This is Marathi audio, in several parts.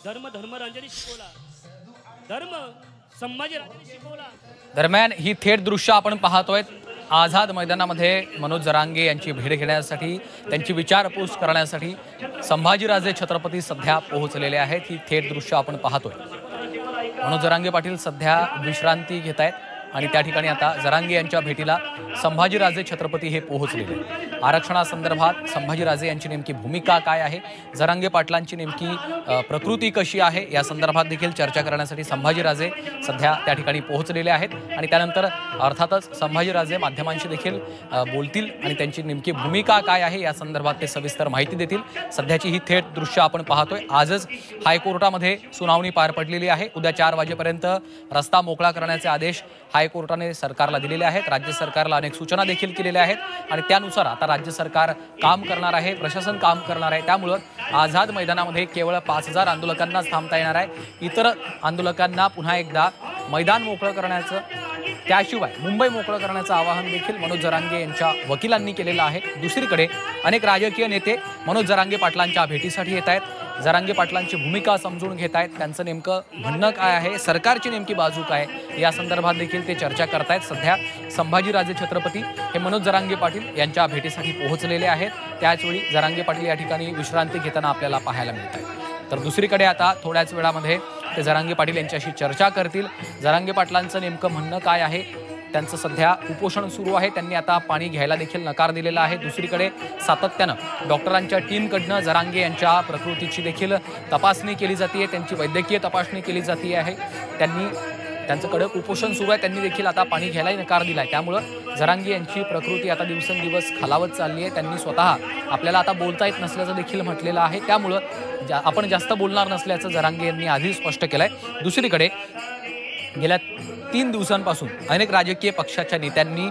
धर्म धर्मराजांनी शिकवला, धर्म संभाजीराजांनी शिकवला। दरम्यान ही थेट दृश्य आपण पाहतोय आझाद मैदानामध्ये मनोज जरांगे यांची भेट घेण्यासाठी, त्यांची विचारपूस करण्यासाठी संभाजीराजे छत्रपती सध्या पोहोचलेले आहेत। ही थेट दृश्य आपण पाहतोय। मनोज जरांगे पाटील सध्या विश्रांती घेत आहेत आणि त्या ठिकाणी आता जरांगे यांच्या भेटीला संभाजीराजे छत्रपती हे पोहोचलेले आहेत। आरक्षणासंदर्भात संभाजीराजे यांची नेमकी भूमिका काय आहे, जरांगे पाटलांची नेमकी प्रकृती कशी आहे या संदर्भात देखील चर्चा करण्यासाठी संभाजीराजे सध्या त्या ठिकाणी पोहोचलेले आहेत आणि त्यानंतर अर्थातच संभाजीराजे माध्यमांशी देखील बोलतील आणि त्यांची नेमकी भूमिका काय आहे या संदर्भात ते सविस्तर माहिती देतील। सध्याची ही थेट दृश्य आपण पाहतोय। आजच हायकोर्टामध्ये सुनावणी पार पडलेली आहे। उद्या 4 वाजेपर्यंत रस्ता मोकळा करण्याचे आदेश हायकोर्टाने सरकारला दिलेले आहेत। राज्य सरकारला अनेक सूचना देखील केलेल्या आहेत आणि त्यानुसार आता राज्य सरकार काम करणार आहे, प्रशासन काम करणार आहे। त्यामुळे आझाद मैदानामध्ये केवळ 5000 आंदोलकांनाच थांबता येणार आहे। इतर आंदोलकांना पुन्हा एकदा मैदान मोकळं करण्याचं, त्याशिवाय मुंबई मोकळं करण्याचं आवाहन देखील मनोज जरांगे यांच्या वकिलांनी केलेलं आहे। दुसरीकडे अनेक राजकीय नेते मनोज जरांगे पाटलांच्या भेटीसाठी येत आहेत, जरांगे पाटलांची भूमिका समजून घेत आहेत, त्यांचं नेमकं म्हणणं काय आहे, सरकारची नेमकी बाजू काय या संदर्भात देखील ते चर्चा करतायत। सध्या संभाजीराजे छत्रपती हे मनोज जरांगे पाटील यांच्या भेटीसाठी पोहोचलेले आहेत। त्याचवेळी जरांगे पाटील या ठिकाणी विश्रांती घेताना आपल्याला पाहायला मिळत आहे। तर दुसरीकडे आता थोड्याच वेळामध्ये ते जरांगे पाटील यांच्याशी चर्चा करतील। जरांगे पाटलांचं नेमकं म्हणणं काय आहे, त्यांचं सध्या उपोषण सुरू आहे, त्यांनी आता पाणी घ्यायला देखील नकार दिलेला आहे। दुसरीकडे सातत्यानं डॉक्टरांच्या टीमकडनं जरांगे यांच्या प्रकृतीची देखील तपासणी केली जाते, त्यांची वैद्यकीय तपासणी केली जाते आहे। त्यांचं कडक उपोषण सुरू आहे, त्यांनी देखील आता पाणी घ्यायलाही नकार दिला आहे। त्यामुळं जरांगे यांची प्रकृती आता दिवसेंदिवस खालावत चालली आहे। त्यांनी स्वतः आपल्याला आता बोलता येत नसल्याचं देखील म्हटलेलं आहे। त्यामुळं आपण जास्त बोलणार नसल्याचं जरांगे यांनी आधी स्पष्ट केलं आहे। दुसरीकडे गेल्या 3 दिवसांपासून अनेक राजकीय पक्षाच्या नेत्यांनी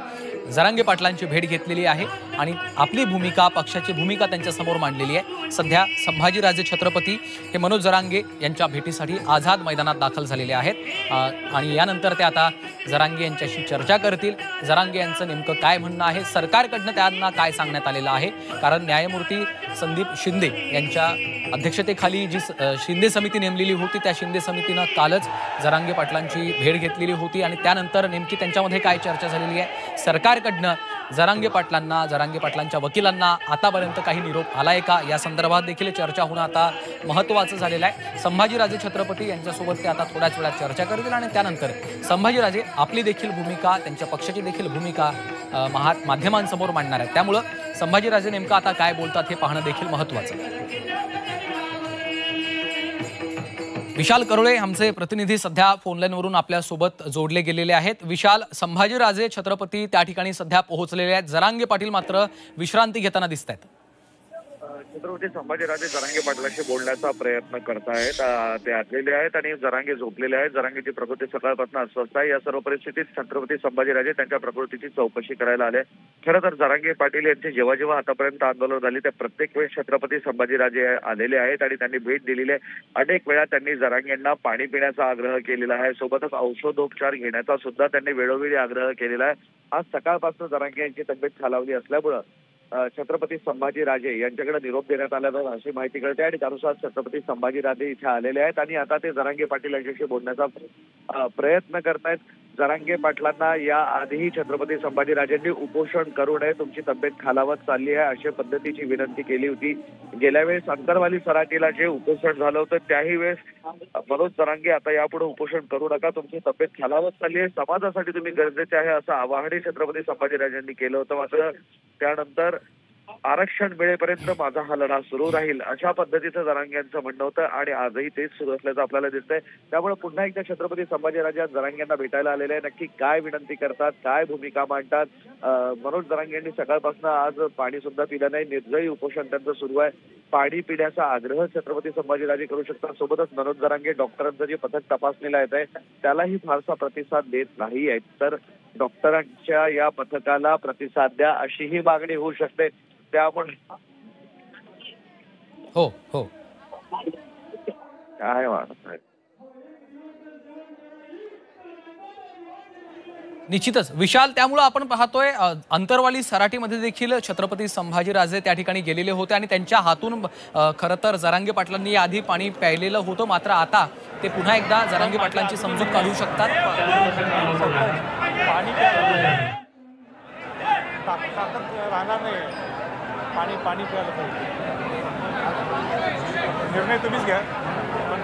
जरांगे पाटलांची भेट घेतलेली आहे आणि आपली भूमिका, पक्षाची भूमिका त्यांच्यासमोर मांडलेली आहे। सध्या संभाजीराजे छत्रपती हे मनोज जरांगे यांच्या भेटीसाठी आझाद मैदानात दाखल झालेले आहेत आणि यानंतर ते आता जरांगे यांच्याशी चर्चा करतील। जरांगे यांचं नेमकं काय म्हणणं आहे, सरकारकडनं त्यांना काय सांगण्यात आलेलं आहे, कारण न्यायमूर्ती संदीप शिंदे यांच्या अध्यक्षतेखाली जी शिंदे समिती नेमलेली होती, त्या शिंदे समितीनं कालच जरांगे पाटलांची भेट घेतलेली होती आणि त्यानंतर नेमकी त्यांच्यामध्ये काय चर्चा झालेली आहे, सरकारकडनं जरांगे पाटलांना, जरांगे पाटलांच्या वकिलांना आतापर्यंत काही निरोप आलाय का या संदर्भात देखील चर्चा होणं आता महत्त्वाचं झालेलं आहे। संभाजीराजे छत्रपती यांच्यासोबत ते आता थोड्याच वेळात चर्चा करतील आणि त्यानंतर संभाजीराजे आपली देखील भूमिका, त्यांच्या पक्षाची देखील भूमिका माध्यमांसमोर मांडणार आहेत। त्यामुळं संभाजीराजे नेमकं आता काय बोलतात हे पाहणं देखील महत्त्वाचं आहे। विशाल करोळे आमचे प्रतिनिधी सध्या फोनलाईनवरून आपल्यासोबत जोडले गेलेले आहेत। विशाल, संभाजीराजे छत्रपती त्या ठिकाणी सध्या पोहोचलेले आहेत, जरांगे पाटील मात्र विश्रांती घेताना दिसत आहेत। छत्रपती संभाजीराजे जरांगे पाटलांशी बोलण्याचा प्रयत्न करतायत, ते आलेले आहेत आणि जरांगे झोपलेले आहेत। जरांगेची प्रकृती सकाळपासून अस्वस्थ आहे। या सर्व परिस्थितीत छत्रपती संभाजीराजे त्यांच्या प्रकृतीची चौकशी करायला आले। खरं तर जरांगे पाटील यांची जेव्हा जेव्हा आतापर्यंत आंदोलन झाली त्या प्रत्येक वेळेस छत्रपती संभाजीराजे आलेले आहेत आणि त्यांनी भेट दिलेली आहे। अनेक वेळा त्यांनी जरांगेंना पाणी पिण्याचा आग्रह केलेला आहे, सोबतच औषधोपचार घेण्याचा सुद्धा त्यांनी वेळोवेळी आग्रह केलेला आहे। आज सकाळपासून जरांगे यांची तब्येत खालावली असल्यामुळं छत्रपती संभाजीराजे यांच्याकडे निरोप देण्यात आल्यानं अशी माहिती कळते आणि त्यानुसार छत्रपती संभाजीराजे इथे आलेले आहेत आणि आता ते जरांगे पाटील यांच्याशी बोलण्याचा प्रयत्न करतायत। जरांगे पाटलांना या आधीही छत्रपती संभाजीराजेंनी उपोषण करू नये, तुमची तब्येत खालावत चालली आहे अशा पद्धतीची विनंती केली होती। गेल्या वेळेस अंतरवाली सराटीला जे उपोषण झालं होतं त्याही वेळेस मनोज जरांगे आता यापुढे उपोषण करू नका, तुमची तब्येत खालावत चालली आहे, समाजासाठी तुम्ही गरजेचे आहे असं आवाहनही छत्रपती संभाजीराजेंनी केलं होतं। मात्र त्यानंतर आरक्षण मिळेपर्यंत माझा हा लढा सुरू राहील अशा पद्धतीचं जरांगे यांचं म्हणणं होतं आणि आजही तेच सुरू असल्याचं आपल्याला दिसतंय। त्यामुळे पुन्हा एकदा छत्रपती संभाजीराजे आज जरांगे यांना भेटायला आलेले आहे, नक्की काय विनंती करतात, काय भूमिका मांडतात। मनोज जरांगे यांनी सकाळपासून आज पाणी सुद्धा पिलं नाही, निर्जळी उपोषण त्यांचं सुरू आहे। पाणी पिण्याचा आग्रह छत्रपती संभाजीराजे करू शकतात। सोबतच मनोज जरांगे डॉक्टरांचं जे पथक तपासणीला येत आहे त्यालाही फारसा प्रतिसाद देत नाही आहेत, तर डॉक्टरांच्या या पथकाला प्रतिसाद द्या अशीही मागणी होऊ शकते। त्यामुळे हो हो काय वाटत आहे निश्चितच विशाल, त्यामुळे आपण पाहतोय अंतरवाली सराटीमध्ये देखील छत्रपती संभाजीराजे त्या ठिकाणी गेलेले होते आणि त्यांच्या हातून खरं तर जरांगे पाटलांनी आधी पाणी प्यायलेलं होतं, मात्र आता ते पुन्हा एकदा जरांगे पाटलांची समजूत काढू शकतात. पाणी ताकद राहणार नाही, पाणी प्यायला पाहिजे. निर्णय तुम्हीच घ्या, पण